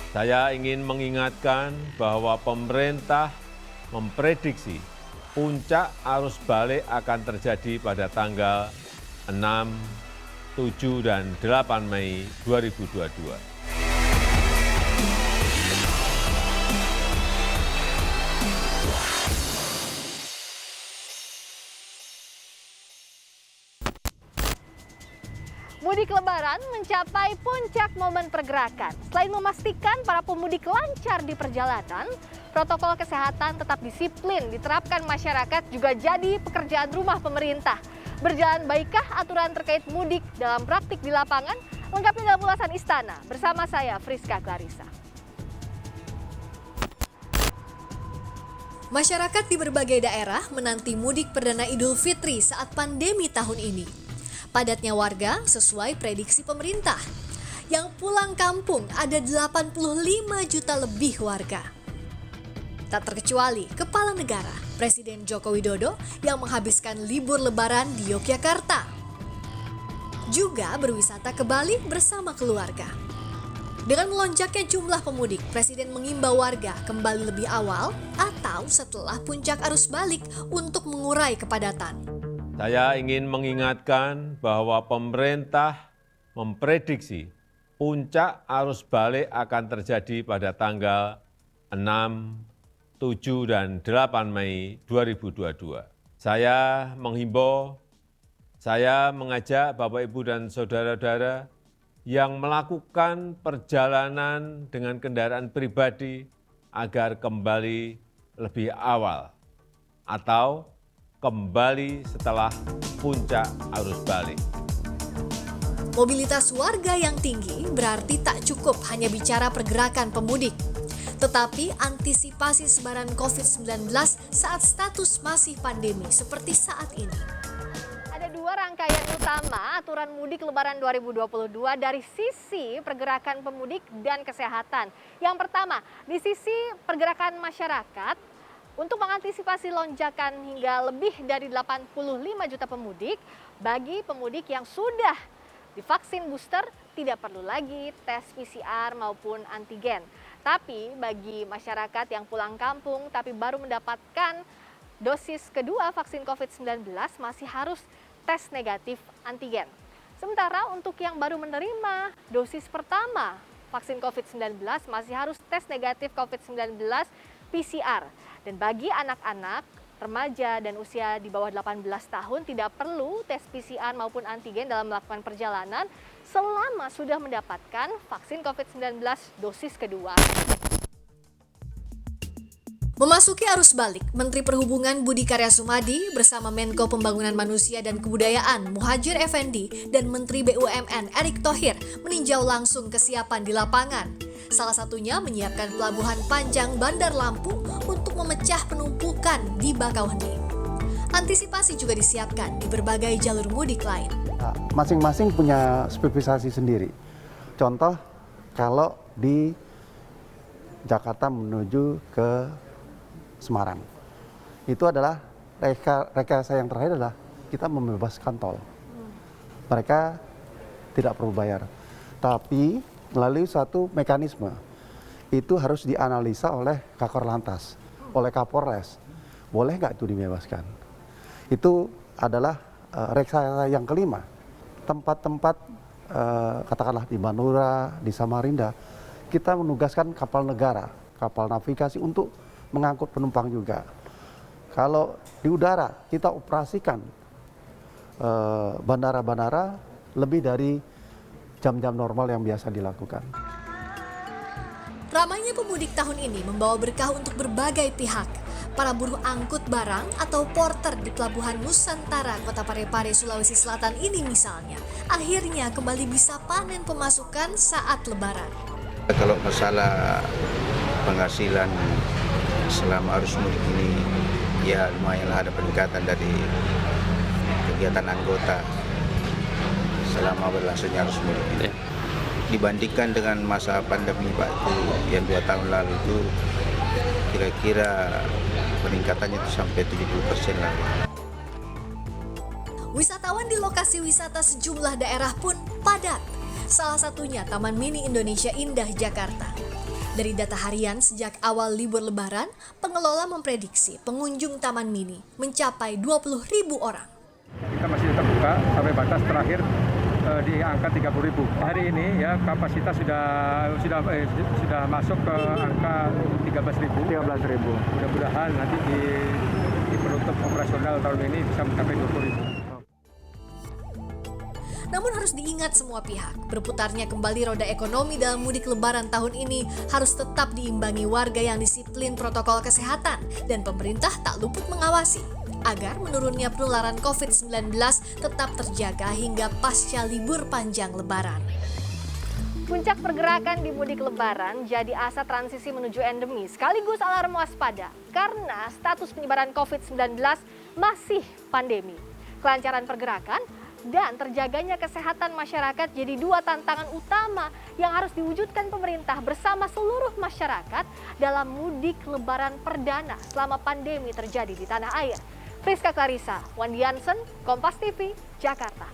Saya ingin mengingatkan bahwa pemerintah memprediksi puncak arus balik akan terjadi pada tanggal 6, 7, dan 8 Mei 2022. Mudik Lebaran mencapai puncak momen pergerakan. Selain memastikan para pemudik lancar di perjalanan, protokol kesehatan tetap disiplin diterapkan masyarakat juga jadi pekerjaan rumah pemerintah. Berjalan baikkah aturan terkait mudik dalam praktik di lapangan? Lengkapnya dalam ulasan Istana bersama saya Friska Clarissa. Masyarakat di berbagai daerah menanti mudik perdana Idul Fitri saat pandemi tahun ini. Padatnya warga sesuai prediksi pemerintah. Yang pulang kampung ada 85 juta lebih warga. Tak terkecuali Kepala Negara, Presiden Joko Widodo yang menghabiskan libur lebaran di Yogyakarta. Juga berwisata ke Bali bersama keluarga. Dengan melonjaknya jumlah pemudik, Presiden mengimbau warga kembali lebih awal atau setelah puncak arus balik untuk mengurai kepadatan. Saya ingin mengingatkan bahwa pemerintah memprediksi puncak arus balik akan terjadi pada tanggal 6, 7, dan 8 Mei 2022. Saya mengajak Bapak, Ibu, dan saudara-saudara yang melakukan perjalanan dengan kendaraan pribadi agar kembali lebih awal atau kembali setelah puncak arus balik. Mobilitas warga yang tinggi berarti tak cukup hanya bicara pergerakan pemudik, tetapi antisipasi sebaran COVID-19 saat status masih pandemi seperti saat ini. Ada dua rangkaian utama aturan mudik Lebaran 2022 dari sisi pergerakan pemudik dan kesehatan. Yang pertama, di sisi pergerakan masyarakat, untuk mengantisipasi lonjakan hingga lebih dari 85 juta pemudik, bagi pemudik yang sudah divaksin booster tidak perlu lagi tes PCR maupun antigen. Tapi bagi masyarakat yang pulang kampung tapi baru mendapatkan dosis kedua vaksin COVID-19 masih harus tes negatif antigen. Sementara untuk yang baru menerima dosis pertama vaksin COVID-19 masih harus tes negatif COVID-19 PCR. Dan bagi anak-anak, remaja dan usia di bawah 18 tahun tidak perlu tes PCR maupun antigen dalam melakukan perjalanan selama sudah mendapatkan vaksin COVID-19 dosis kedua. Memasuki arus balik, Menteri Perhubungan Budi Karya Sumadi bersama Menko Pembangunan Manusia dan Kebudayaan Muhadjir Effendi dan Menteri BUMN Erick Thohir meninjau langsung kesiapan di lapangan. Salah satunya menyiapkan pelabuhan panjang Bandar Lampung untuk memecah penumpukan di Bakauheni. Antisipasi juga disiapkan di berbagai jalur mudik lain. Masing-masing punya spesifikasi sendiri. Contoh, kalau di Jakarta menuju ke Semarang, itu adalah rekayasa yang terakhir adalah kita membebaskan tol. Mereka tidak perlu bayar, tapi melalui suatu mekanisme itu harus dianalisa oleh Kakor Lantas, oleh Kapolres. Boleh nggak itu dibebaskan? Itu adalah rekayasa yang kelima. Tempat-tempat katakanlah di Manura, di Samarinda, kita menugaskan kapal negara, kapal navigasi untuk mengangkut penumpang juga. Kalau di udara kita operasikan bandara-bandara lebih dari jam-jam normal yang biasa dilakukan. Ramainya pemudik tahun ini membawa berkah untuk berbagai pihak. Para buruh angkut barang atau porter di Pelabuhan Nusantara, Kota Parepare, Sulawesi Selatan ini misalnya, akhirnya kembali bisa panen pemasukan saat Lebaran. Kalau masalah penghasilan selama arus mudik ini, ya lumayanlah ada peningkatan dari kegiatan anggota selama berlangsungnya arus mudik ini. Dibandingkan dengan masa pandemi Pak itu yang 2 tahun lalu itu kira-kira peningkatannya itu sampai 70% lagi. Wisatawan di lokasi wisata sejumlah daerah pun padat. Salah satunya Taman Mini Indonesia Indah Jakarta. Dari data harian sejak awal libur lebaran, pengelola memprediksi pengunjung Taman Mini mencapai 20.000 orang. Kita masih tetap buka sampai batas terakhir di angka 30.000. Hari ini ya kapasitas sudah masuk ke angka 13.000. Mudah-mudahan nanti di penutup operasional tahun ini bisa mencapai 20.000. Namun harus diingat semua pihak, berputarnya kembali roda ekonomi dalam mudik lebaran tahun ini harus tetap diimbangi warga yang disiplin protokol kesehatan dan pemerintah tak luput mengawasi agar menurunnya penularan COVID-19 tetap terjaga hingga pasca libur panjang lebaran. Puncak pergerakan di mudik lebaran jadi asa transisi menuju endemi sekaligus alarm waspada karena status penyebaran COVID-19 masih pandemi. Kelancaran pergerakan dan terjaganya kesehatan masyarakat jadi dua tantangan utama yang harus diwujudkan pemerintah bersama seluruh masyarakat dalam mudik lebaran perdana selama pandemi terjadi di tanah air. Friska Clarissa, Wandi Jansen, Kompas TV, Jakarta.